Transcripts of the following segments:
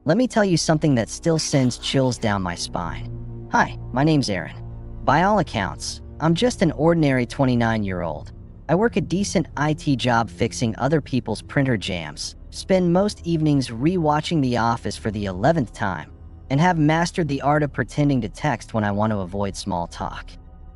Let me tell you something that still sends chills down my spine. Hi, my name's Aaron. By all accounts, I'm just an ordinary 29-year-old. I work a decent IT job fixing other people's printer jams, spend most evenings re-watching The Office for the 11th time, and have mastered the art of pretending to text when I want to avoid small talk.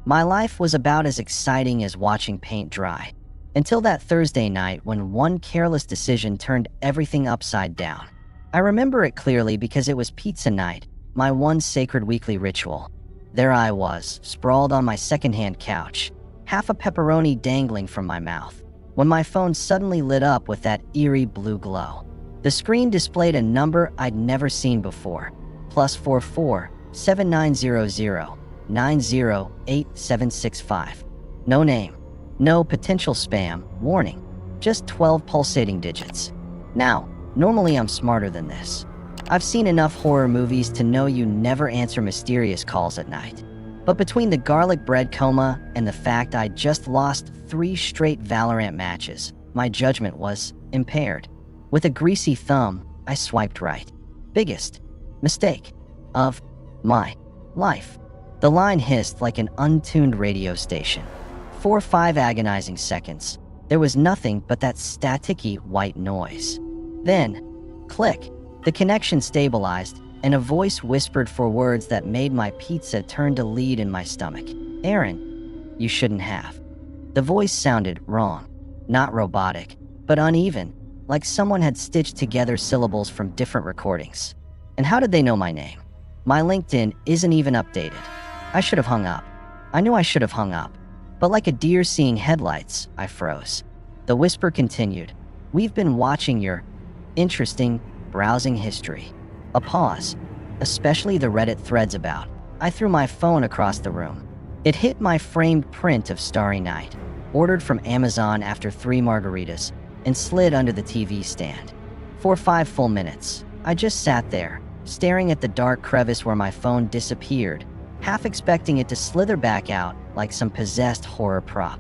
My life was about as exciting as watching paint dry, until that Thursday night when one careless decision turned everything upside down. I remember it clearly because it was pizza night, my one sacred weekly ritual. There I was, sprawled on my secondhand couch, half a pepperoni dangling from my mouth, when my phone suddenly lit up with that eerie blue glow. The screen displayed a number I'd never seen before, +44 7900 908765. No name, no potential spam, warning, just 12 pulsating digits. Now, normally I'm smarter than this. I've seen enough horror movies to know you never answer mysterious calls at night. But between the garlic bread coma and the fact I'd just lost 3 straight Valorant matches, my judgment was impaired. With a greasy thumb, I swiped right. Biggest mistake of my life. The line hissed like an untuned radio station. For 5 agonizing seconds, there was nothing but that staticky white noise. Then, click, the connection stabilized, and a voice whispered 4 words that made my pizza turn to lead in my stomach. Aaron, you shouldn't have. The voice sounded wrong, not robotic, but uneven, like someone had stitched together syllables from different recordings. And how did they know my name? My LinkedIn isn't even updated. I should have hung up. I knew I should have hung up. But like a deer seeing headlights, I froze. The whisper continued. We've been watching your interesting browsing history. A pause, especially the Reddit threads about. I threw my phone across the room. It hit my framed print of Starry Night, ordered from Amazon after 3 margaritas, and slid under the TV stand. For 5 full minutes, I just sat there, staring at the dark crevice where my phone disappeared, half expecting it to slither back out like some possessed horror prop.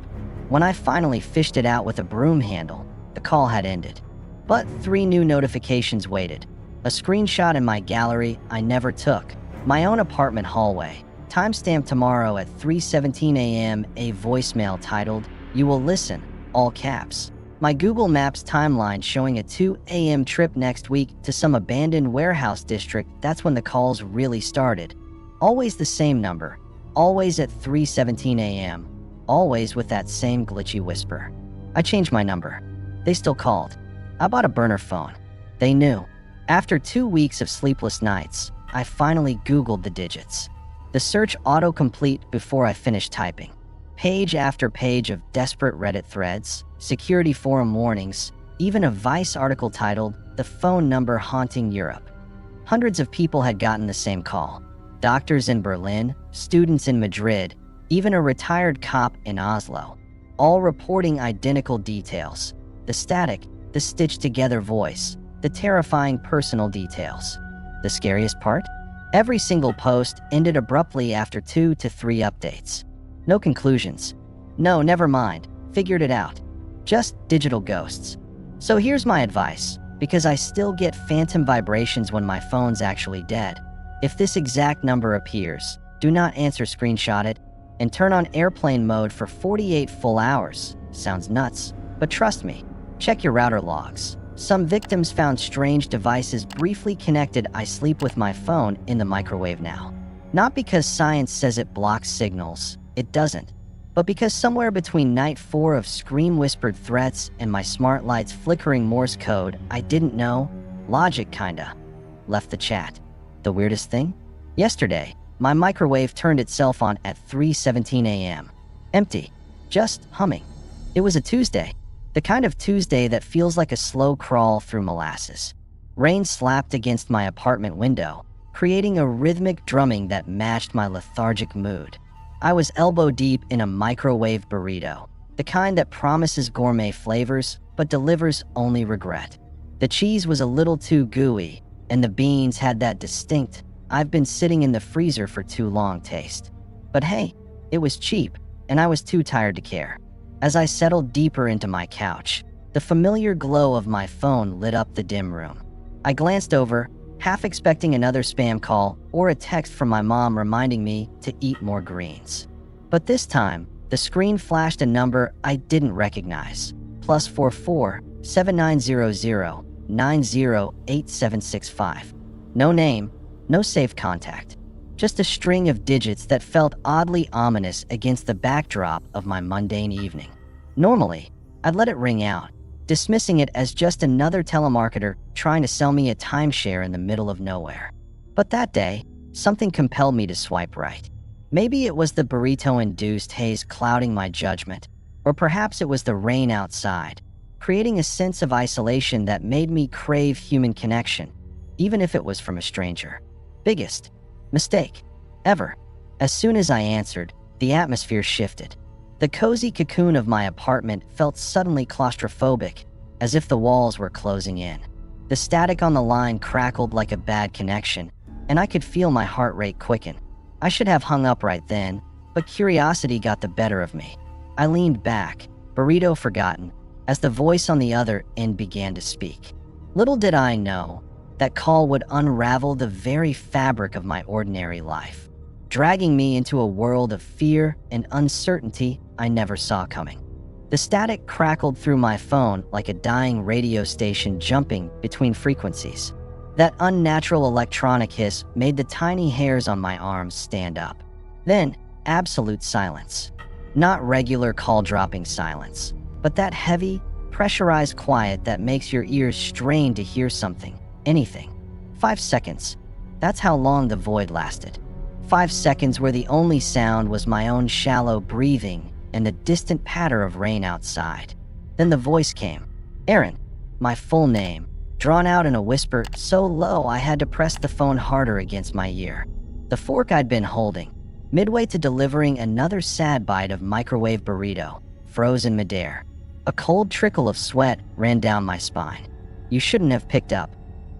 When I finally fished it out with a broom handle, the call had ended. But 3 new notifications waited. A screenshot in my gallery I never took, my own apartment hallway, timestamp tomorrow at 3:17 a.m., a voicemail titled, "You will listen," all caps. My Google Maps timeline showing a 2 a.m. trip next week to some abandoned warehouse district. That's when the calls really started. Always the same number, always at 3:17 a.m., always with that same glitchy whisper. I changed my number. They still called. I bought a burner phone. They knew. After 2 weeks of sleepless nights, I finally Googled the digits. The search autocomplete before I finished typing. Page after page of desperate Reddit threads, security forum warnings, even a Vice article titled, "The Phone Number Haunting Europe." Hundreds of people had gotten the same call. Doctors in Berlin, students in Madrid, even a retired cop in Oslo, all reporting identical details. The static, the stitched-together voice, the terrifying personal details. The scariest part? Every single post ended abruptly after 2 to 3 updates. No conclusions. No, never mind. Figured it out. Just digital ghosts. So here's my advice, because I still get phantom vibrations when my phone's actually dead. If this exact number appears, do not answer, screenshot it, and turn on airplane mode for 48 full hours. Sounds nuts, but trust me, check your router logs. Some victims found strange devices briefly connected. I sleep with my phone in the microwave now. Not because science says it blocks signals, it doesn't, but because somewhere between night 4 of scream-whispered threats and my smart lights flickering Morse code I didn't know, logic kinda left the chat. The weirdest thing? Yesterday, my microwave turned itself on at 3:17 a.m. Empty, just humming. It was a Tuesday. The kind of Tuesday that feels like a slow crawl through molasses. Rain slapped against my apartment window, creating a rhythmic drumming that matched my lethargic mood. I was elbow deep in a microwave burrito, the kind that promises gourmet flavors but delivers only regret. The cheese was a little too gooey, and the beans had that distinct, "I've been sitting in the freezer for too long" taste. But hey, it was cheap, and I was too tired to care. As I settled deeper into my couch, the familiar glow of my phone lit up the dim room. I glanced over, half expecting another spam call or a text from my mom reminding me to eat more greens. But this time, the screen flashed a number I didn't recognize. +44 7900 908765. No name, no saved contact. Just a string of digits that felt oddly ominous against the backdrop of my mundane evening. Normally, I'd let it ring out, dismissing it as just another telemarketer trying to sell me a timeshare in the middle of nowhere. But that day, something compelled me to swipe right. Maybe it was the burrito-induced haze clouding my judgment, or perhaps it was the rain outside, creating a sense of isolation that made me crave human connection, even if it was from a stranger. Biggest mistake ever. As soon as I answered, the atmosphere shifted. The cozy cocoon of my apartment felt suddenly claustrophobic, as if the walls were closing in. The static on the line crackled like a bad connection, and I could feel my heart rate quicken. I should have hung up right then, but curiosity got the better of me. I leaned back, burrito forgotten, as the voice on the other end began to speak. Little did I know, that call would unravel the very fabric of my ordinary life, dragging me into a world of fear and uncertainty I never saw coming. The static crackled through my phone like a dying radio station jumping between frequencies. That unnatural electronic hiss made the tiny hairs on my arms stand up. Then, absolute silence. Not regular call-dropping silence, but that heavy, pressurized quiet that makes your ears strain to hear something, anything. 5 seconds. That's how long the void lasted. 5 seconds where the only sound was my own shallow breathing and the distant patter of rain outside. Then the voice came. Aaron, my full name, drawn out in a whisper so low I had to press the phone harder against my ear. The fork I'd been holding, midway to delivering another sad bite of microwave burrito, frozen midair. A cold trickle of sweat ran down my spine. You shouldn't have picked up.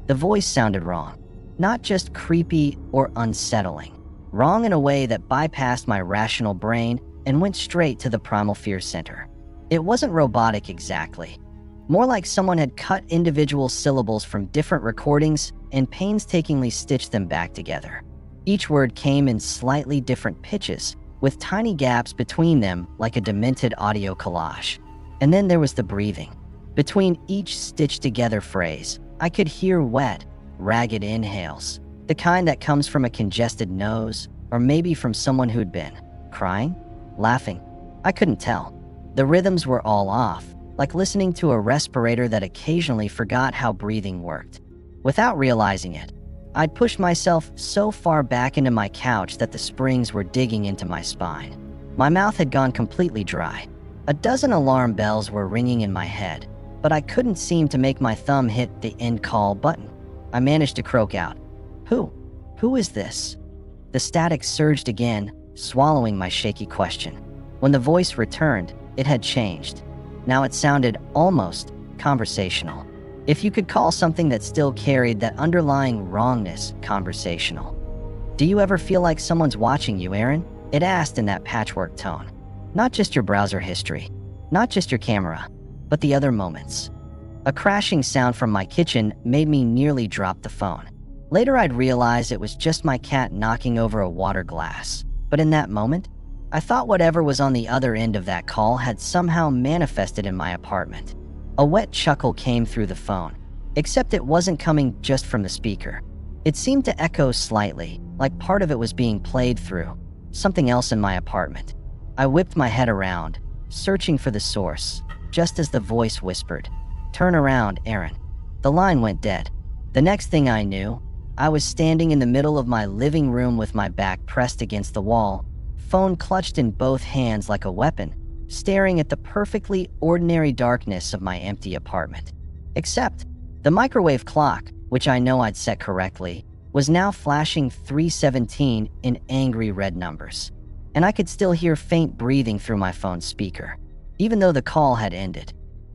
The voice sounded wrong. Not just creepy or unsettling. Wrong in a way that bypassed my rational brain and went straight to the primal fear center. It wasn't robotic exactly. More like someone had cut individual syllables from different recordings and painstakingly stitched them back together. Each word came in slightly different pitches, with tiny gaps between them like a demented audio collage. And then there was the breathing. Between each stitched-together phrase, I could hear wet, ragged inhales, the kind that comes from a congested nose, or maybe from someone who'd been crying, laughing. I couldn't tell. The rhythms were all off, like listening to a respirator that occasionally forgot how breathing worked. Without realizing it, I'd pushed myself so far back into my couch that the springs were digging into my spine. My mouth had gone completely dry. A dozen alarm bells were ringing in my head, but I couldn't seem to make my thumb hit the end call button. I managed to croak out, Who? Who is this? The static surged again, swallowing my shaky question. When the voice returned, it had changed. Now it sounded almost conversational. If you could call something that still carried that underlying wrongness conversational. Do you ever feel like someone's watching you, Aaron? It asked in that patchwork tone. Not just your browser history, not just your camera, but the other moments. A crashing sound from my kitchen made me nearly drop the phone. Later I'd realize it was just my cat knocking over a water glass. But in that moment, I thought whatever was on the other end of that call had somehow manifested in my apartment. A wet chuckle came through the phone, except it wasn't coming just from the speaker. It seemed to echo slightly, like part of it was being played through something else in my apartment. I whipped my head around, searching for the source, just as the voice whispered, "Turn around, Aaron." The line went dead. The next thing I knew, I was standing in the middle of my living room with my back pressed against the wall, phone clutched in both hands like a weapon, staring at the perfectly ordinary darkness of my empty apartment. Except, the microwave clock, which I know I'd set correctly, was now flashing 3:17 in angry red numbers. And I could still hear faint breathing through my phone's speaker, even though the call had ended.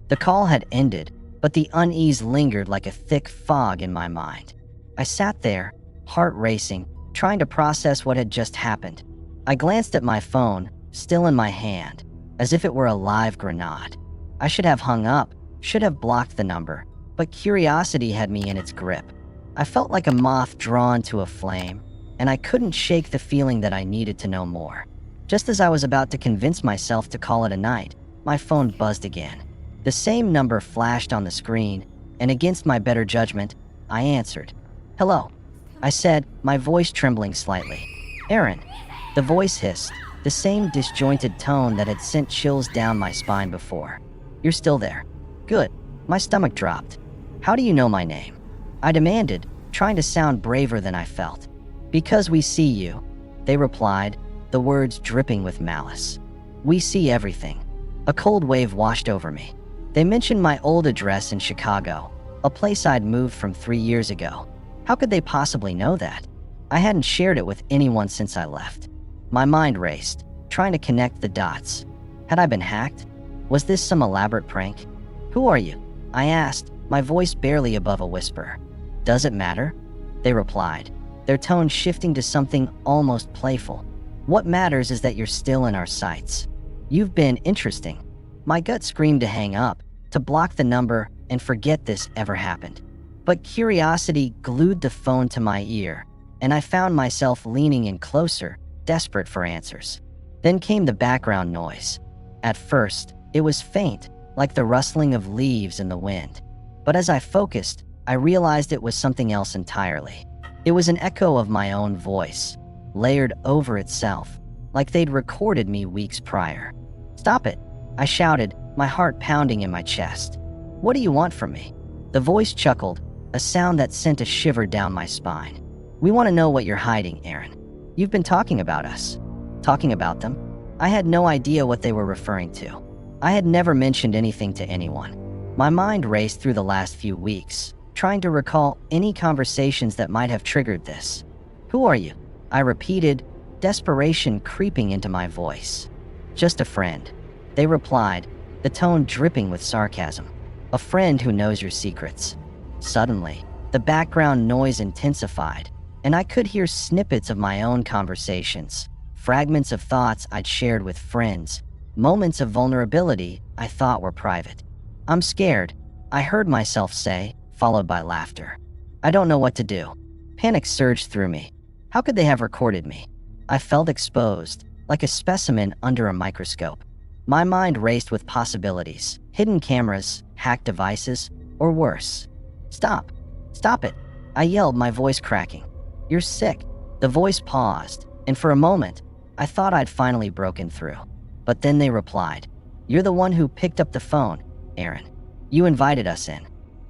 The call had ended, but the unease lingered like a thick fog in my mind. I sat there, heart racing, trying to process what had just happened. I glanced at my phone, still in my hand, as if it were a live grenade. I should have hung up, should have blocked the number, but curiosity had me in its grip. I felt like a moth drawn to a flame, and I couldn't shake the feeling that I needed to know more. Just as I was about to convince myself to call it a night, my phone buzzed again. The same number flashed on the screen, and against my better judgment, I answered. "Hello," I said, my voice trembling slightly. "Aaron," the voice hissed, the same disjointed tone that had sent chills down my spine before. "You're still there. Good." My stomach dropped. "How do you know my name?" I demanded, trying to sound braver than I felt. "Because we see you," they replied, the words dripping with malice. "We see everything." A cold wave washed over me. They mentioned my old address in Chicago, a place I'd moved from 3 years ago. How could they possibly know that? I hadn't shared it with anyone since I left. My mind raced, trying to connect the dots. Had I been hacked? Was this some elaborate prank? "Who are you?" I asked, my voice barely above a whisper. "Does it matter?" they replied, their tone shifting to something almost playful. "What matters is that you're still in our sights. You've been interesting." My gut screamed to hang up, to block the number and forget this ever happened. But curiosity glued the phone to my ear, and I found myself leaning in closer, desperate for answers. Then came the background noise. At first, it was faint, like the rustling of leaves in the wind. But as I focused, I realized it was something else entirely. It was an echo of my own voice, layered over itself, like they'd recorded me weeks prior. "Stop it," I shouted, my heart pounding in my chest. "What do you want from me?" The voice chuckled, a sound that sent a shiver down my spine. "We want to know what you're hiding, Aaron. You've been talking about us." Talking about them? I had no idea what they were referring to. I had never mentioned anything to anyone. My mind raced through the last few weeks, trying to recall any conversations that might have triggered this. "Who are you?" I repeated, desperation creeping into my voice. "Just a friend," they replied, the tone dripping with sarcasm. "A friend who knows your secrets." Suddenly, the background noise intensified, and I could hear snippets of my own conversations, fragments of thoughts I'd shared with friends, moments of vulnerability I thought were private. "I'm scared," I heard myself say, followed by laughter. "I don't know what to do." Panic surged through me. How could they have recorded me? I felt exposed, like a specimen under a microscope. My mind raced with possibilities, hidden cameras, hacked devices, or worse. "Stop! Stop it!" I yelled, my voice cracking. "You're sick." The voice paused, and for a moment, I thought I'd finally broken through. But then they replied, "You're the one who picked up the phone, Aaron. You invited us in."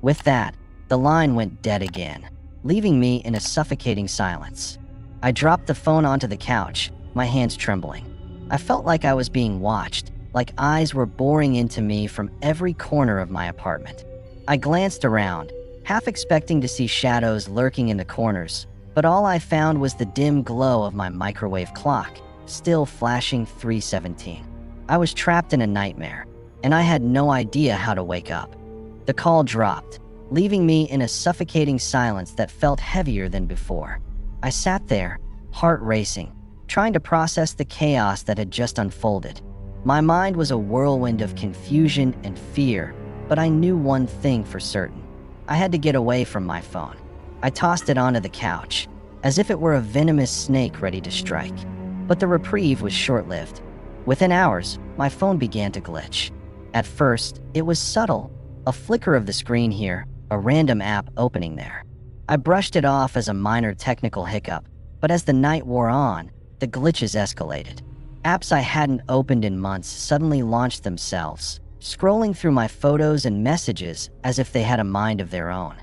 With that, the line went dead again, leaving me in a suffocating silence. I dropped the phone onto the couch, my hands trembling. I felt like I was being watched, like eyes were boring into me from every corner of my apartment. I glanced around, half expecting to see shadows lurking in the corners, but all I found was the dim glow of my microwave clock, still flashing 3:17. I was trapped in a nightmare, and I had no idea how to wake up. The call dropped, leaving me in a suffocating silence that felt heavier than before. I sat there, heart racing, trying to process the chaos that had just unfolded. My mind was a whirlwind of confusion and fear, but I knew one thing for certain. I had to get away from my phone. I tossed it onto the couch, as if it were a venomous snake ready to strike. But the reprieve was short-lived. Within hours, my phone began to glitch. At first, it was subtle, a flicker of the screen here, a random app opening there. I brushed it off as a minor technical hiccup, but as the night wore on, the glitches escalated. Apps I hadn't opened in months suddenly launched themselves, scrolling through my photos and messages as if they had a mind of their own.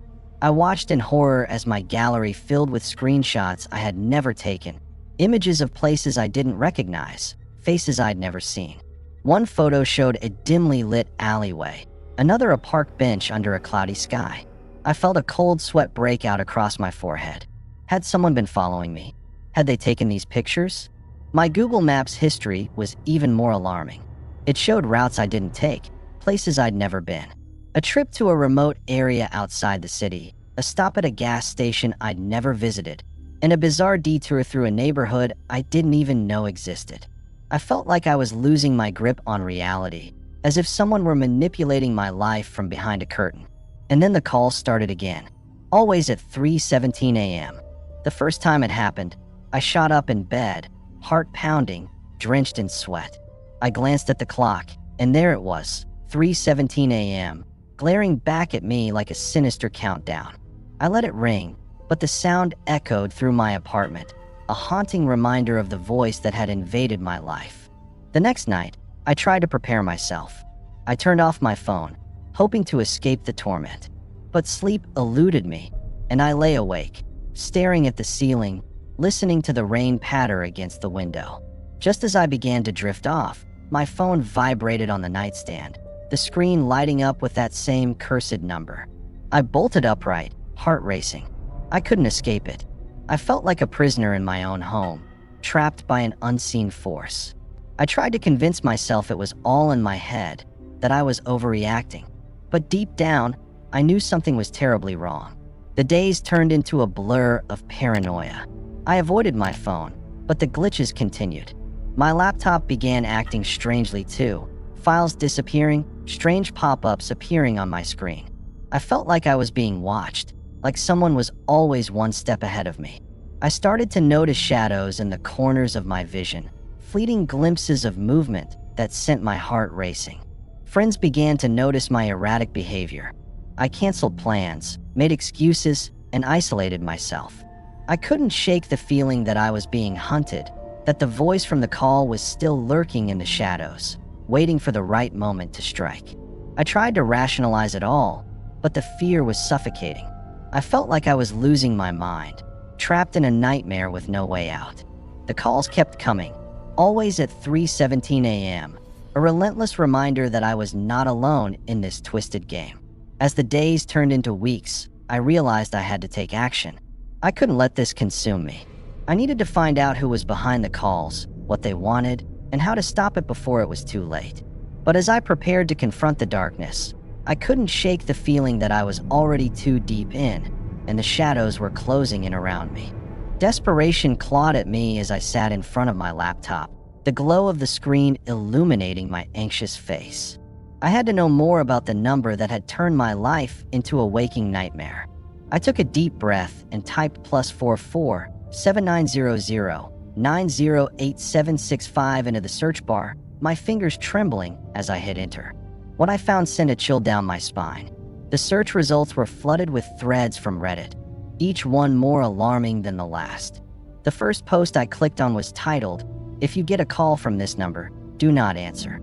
I watched in horror as my gallery filled with screenshots I had never taken, images of places I didn't recognize, faces I'd never seen. One photo showed a dimly lit alleyway, another a park bench under a cloudy sky. I felt a cold sweat break out across my forehead. Had someone been following me? Had they taken these pictures? My Google Maps history was even more alarming. It showed routes I didn't take, places I'd never been. A trip to a remote area outside the city, a stop at a gas station I'd never visited, and a bizarre detour through a neighborhood I didn't even know existed. I felt like I was losing my grip on reality, as if someone were manipulating my life from behind a curtain. And then the call started again. always at 3:17 a.m. The first time it happened, I shot up in bed, heart pounding, drenched in sweat. I glanced at the clock, and there it was, 3:17 a.m., glaring back at me like a sinister countdown. I let it ring, but the sound echoed through my apartment, a haunting reminder of the voice that had invaded my life. The next night, I tried to prepare myself. I turned off my phone, hoping to escape the torment. But sleep eluded me, and I lay awake, staring at the ceiling, listening to the rain patter against the window. Just as I began to drift off, my phone vibrated on the nightstand, the screen lighting up with that same cursed number. I bolted upright, heart racing. I couldn't escape it. I felt like a prisoner in my own home, trapped by an unseen force. I tried to convince myself it was all in my head, that I was overreacting. But deep down, I knew something was terribly wrong. The days turned into a blur of paranoia. I avoided my phone, but the glitches continued. My laptop began acting strangely too, files disappearing, strange pop-ups appearing on my screen. I felt like I was being watched, like someone was always one step ahead of me. I started to notice shadows in the corners of my vision, fleeting glimpses of movement that sent my heart racing. Friends began to notice my erratic behavior. I canceled plans, made excuses, and isolated myself. I couldn't shake the feeling that I was being hunted, that the voice from the call was still lurking in the shadows, waiting for the right moment to strike. I tried to rationalize it all, but the fear was suffocating. I felt like I was losing my mind, trapped in a nightmare with no way out. The calls kept coming, always at 3:17 a.m., a relentless reminder that I was not alone in this twisted game. As the days turned into weeks, I realized I had to take action. I couldn't let this consume me. I needed to find out who was behind the calls, what they wanted, and how to stop it before it was too late. But as I prepared to confront the darkness, I couldn't shake the feeling that I was already too deep in, and the shadows were closing in around me. Desperation clawed at me as I sat in front of my laptop, the glow of the screen illuminating my anxious face. I had to know more about the number that had turned my life into a waking nightmare. I took a deep breath and typed +44 7900 908765 into the search bar, my fingers trembling as I hit enter. What I found sent a chill down my spine. The search results were flooded with threads from Reddit, each one more alarming than the last. The first post I clicked on was titled, "If you get a call from this number, do not answer."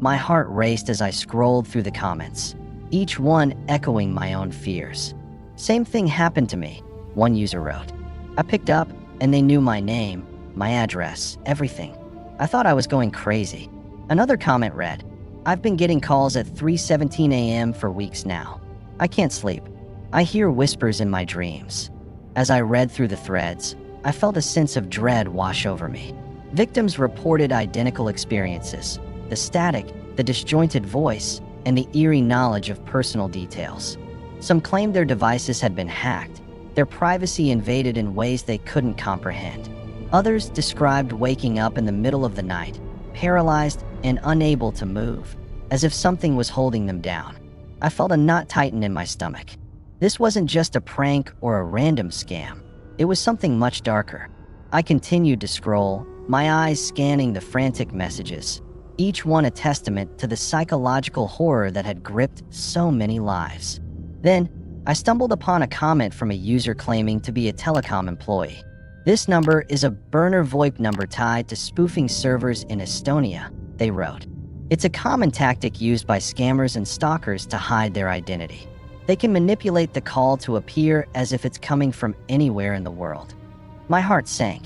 My heart raced as I scrolled through the comments, each one echoing my own fears. "Same thing happened to me," one user wrote. I picked up, and they knew my name, my address, everything. I thought I was going crazy. Another comment read, "I've been getting calls at 3:17 a.m. for weeks now. I can't sleep. I hear whispers in my dreams." As I read through the threads, I felt a sense of dread wash over me. Victims reported identical experiences, the static, the disjointed voice, and the eerie knowledge of personal details. Some claimed their devices had been hacked, their privacy invaded in ways they couldn't comprehend. Others described waking up in the middle of the night, paralyzed and unable to move, as if something was holding them down. I felt a knot tighten in my stomach. This wasn't just a prank or a random scam. It was something much darker. I continued to scroll, my eyes scanning the frantic messages, each one a testament to the psychological horror that had gripped so many lives. Then, I stumbled upon a comment from a user claiming to be a telecom employee. "This number is a burner VoIP number tied to spoofing servers in Estonia," they wrote. "It's a common tactic used by scammers and stalkers to hide their identity. They can manipulate the call to appear as if it's coming from anywhere in the world." My heart sank.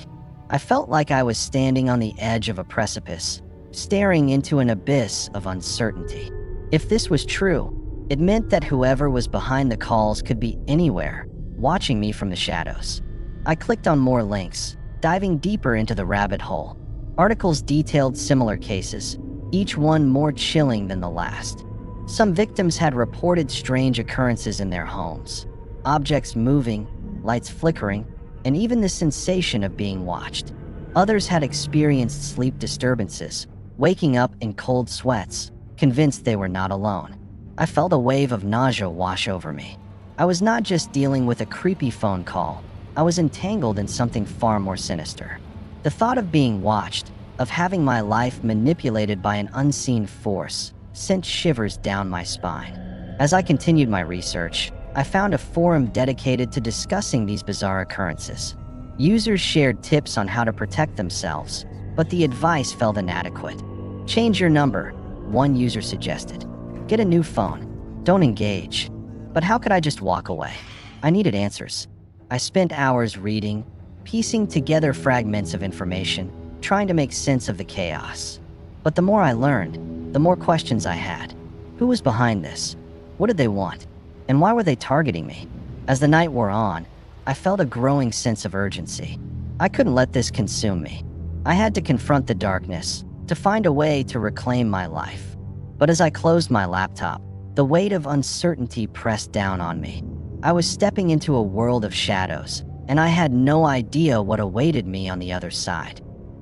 I felt like I was standing on the edge of a precipice, staring into an abyss of uncertainty. If this was true, it meant that whoever was behind the calls could be anywhere, watching me from the shadows. I clicked on more links, diving deeper into the rabbit hole. Articles detailed similar cases, each one more chilling than the last. Some victims had reported strange occurrences in their homes, objects moving, lights flickering, and even the sensation of being watched. Others had experienced sleep disturbances, waking up in cold sweats, convinced they were not alone. I felt a wave of nausea wash over me. I was not just dealing with a creepy phone call, I was entangled in something far more sinister. The thought of being watched, of having my life manipulated by an unseen force, sent shivers down my spine. As I continued my research, I found a forum dedicated to discussing these bizarre occurrences. Users shared tips on how to protect themselves, but the advice felt inadequate. Change your number, one user suggested. Get a new phone. Don't engage. But how could I just walk away? I needed answers. I spent hours reading, piecing together fragments of information, trying to make sense of the chaos. But the more I learned, the more questions I had. Who was behind this? What did they want? And why were they targeting me? As the night wore on, I felt a growing sense of urgency. I couldn't let this consume me. I had to confront the darkness, to find a way to reclaim my life. But as I closed my laptop, the weight of uncertainty pressed down on me. I was stepping into a world of shadows, and I had no idea what awaited me on the other side.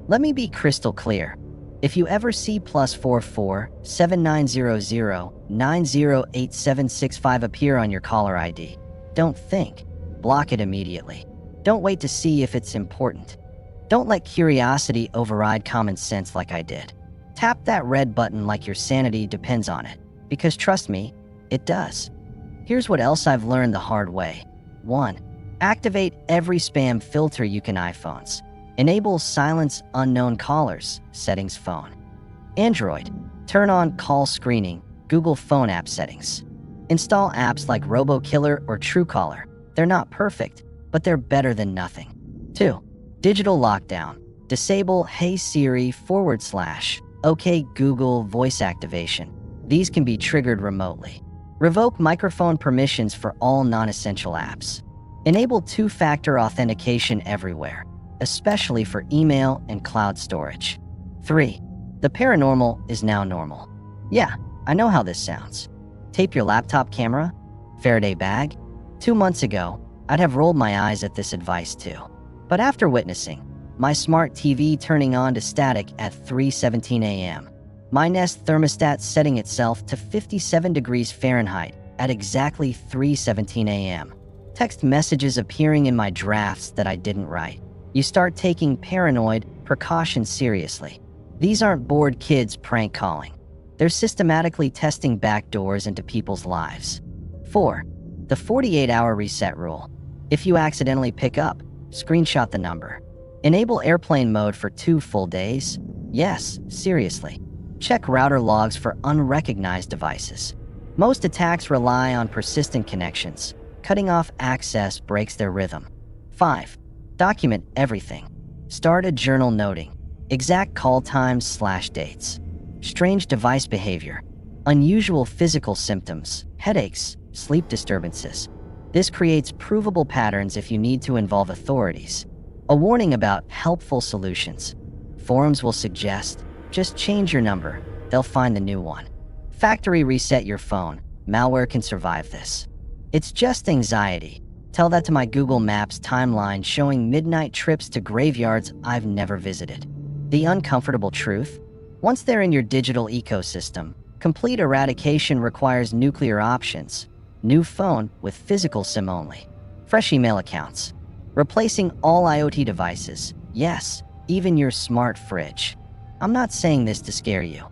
Let me be crystal clear. If you ever see +44 7900 908765 appear on your caller ID, don't think. Block it immediately. Don't wait to see if it's important. Don't let curiosity override common sense like I did. Tap that red button like your sanity depends on it, because trust me, it does. Here's what else I've learned the hard way. 1. Activate every spam filter you can. iPhones. Enable silence unknown callers, settings phone. Android. Turn on call screening, Google phone app settings. Install apps like RoboKiller or Truecaller. They're not perfect, but they're better than nothing. 2. Digital lockdown. Disable Hey Siri / OK Google voice activation. These can be triggered remotely. Revoke microphone permissions for all non-essential apps. Enable two-factor authentication everywhere, especially for email and cloud storage. 3. The paranormal is now normal. Yeah, I know how this sounds. Tape your laptop camera? Faraday bag? 2 months ago, I'd have rolled my eyes at this advice too. But after witnessing my smart TV turning on to static at 3:17 a.m., my Nest thermostat setting itself to 57 degrees Fahrenheit at exactly 3:17 a.m., text messages appearing in my drafts that I didn't write, you start taking paranoid precautions seriously. These aren't bored kids prank calling. They're systematically testing backdoors into people's lives. 4. The 48-hour reset rule. If you accidentally pick up, screenshot the number. Enable airplane mode for 2 full days. Yes, seriously. Check router logs for unrecognized devices. Most attacks rely on persistent connections. Cutting off access breaks their rhythm. 5. Document everything. Start a journal noting exact call times / dates. Strange device behavior. Unusual physical symptoms, headaches, sleep disturbances. This creates provable patterns if you need to involve authorities. A warning about helpful solutions. Forums will suggest, just change your number, they'll find the new one. Factory reset your phone. Malware can survive this. It's just anxiety. Tell that to my Google Maps timeline showing midnight trips to graveyards I've never visited. The uncomfortable truth? Once they're in your digital ecosystem, complete eradication requires nuclear options. New phone with physical SIM only. Fresh email accounts. Replacing all IoT devices. Yes, even your smart fridge. I'm not saying this to scare you.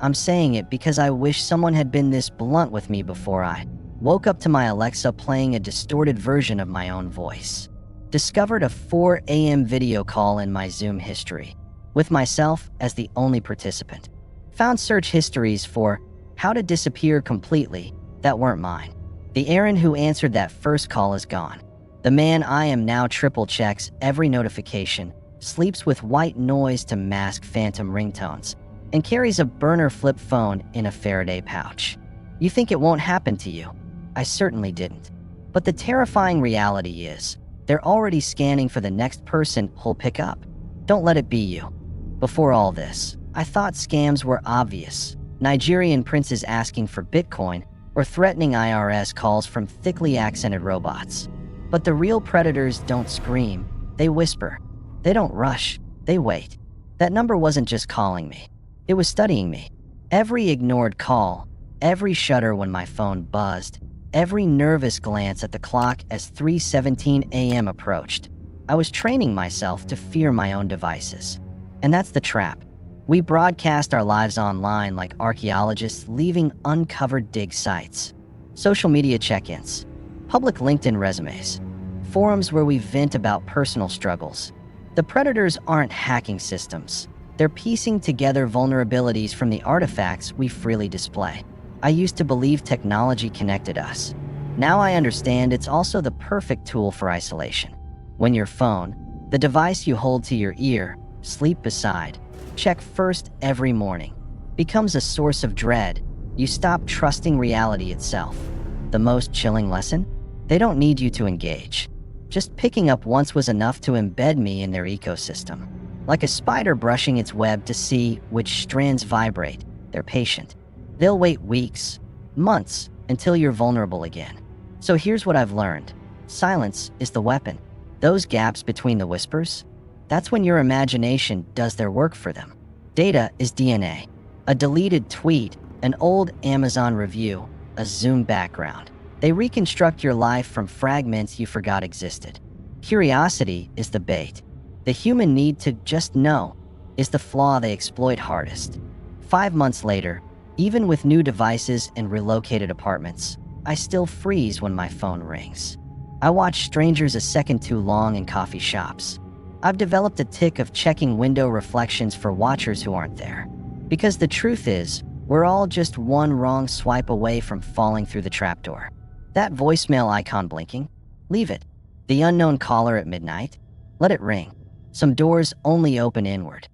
I'm saying it because I wish someone had been this blunt with me before I woke up to my Alexa playing a distorted version of my own voice. Discovered a 4 a.m. video call in my Zoom history, with myself as the only participant. Found search histories for how to disappear completely that weren't mine. The Aaron who answered that first call is gone. The man I am now triple checks every notification, sleeps with white noise to mask phantom ringtones, and carries a burner flip phone in a Faraday pouch. You think it won't happen to you? I certainly didn't. But the terrifying reality is, they're already scanning for the next person who'll pick up. Don't let it be you. Before all this, I thought scams were obvious. Nigerian princes asking for Bitcoin or threatening IRS calls from thickly accented robots. But the real predators don't scream, they whisper. They don't rush, they wait. That number wasn't just calling me. It was studying me. Every ignored call, every shudder when my phone buzzed, every nervous glance at the clock as 3:17 a.m. approached. I was training myself to fear my own devices. And that's the trap. We broadcast our lives online like archaeologists leaving uncovered dig sites. Social media check-ins, public LinkedIn resumes, forums where we vent about personal struggles. The predators aren't hacking systems. They're piecing together vulnerabilities from the artifacts we freely display. I used to believe technology connected us. Now I understand it's also the perfect tool for isolation. When your phone, the device you hold to your ear, sleep beside, check first every morning, becomes a source of dread, you stop trusting reality itself. The most chilling lesson? They don't need you to engage. Just picking up once was enough to embed me in their ecosystem. Like a spider brushing its web to see which strands vibrate, they're patient. They'll wait weeks, months, until you're vulnerable again. So here's what I've learned. Silence is the weapon. Those gaps between the whispers, that's when your imagination does their work for them. Data is DNA. A deleted tweet, an old Amazon review, a Zoom background. They reconstruct your life from fragments you forgot existed. Curiosity is the bait. The human need to just know is the flaw they exploit hardest. 5 months later, even with new devices and relocated apartments, I still freeze when my phone rings. I watch strangers a second too long in coffee shops. I've developed a tick of checking window reflections for watchers who aren't there. Because the truth is, we're all just one wrong swipe away from falling through the trapdoor. That voicemail icon blinking? Leave it. The unknown caller at midnight? Let it ring. Some doors only open inward.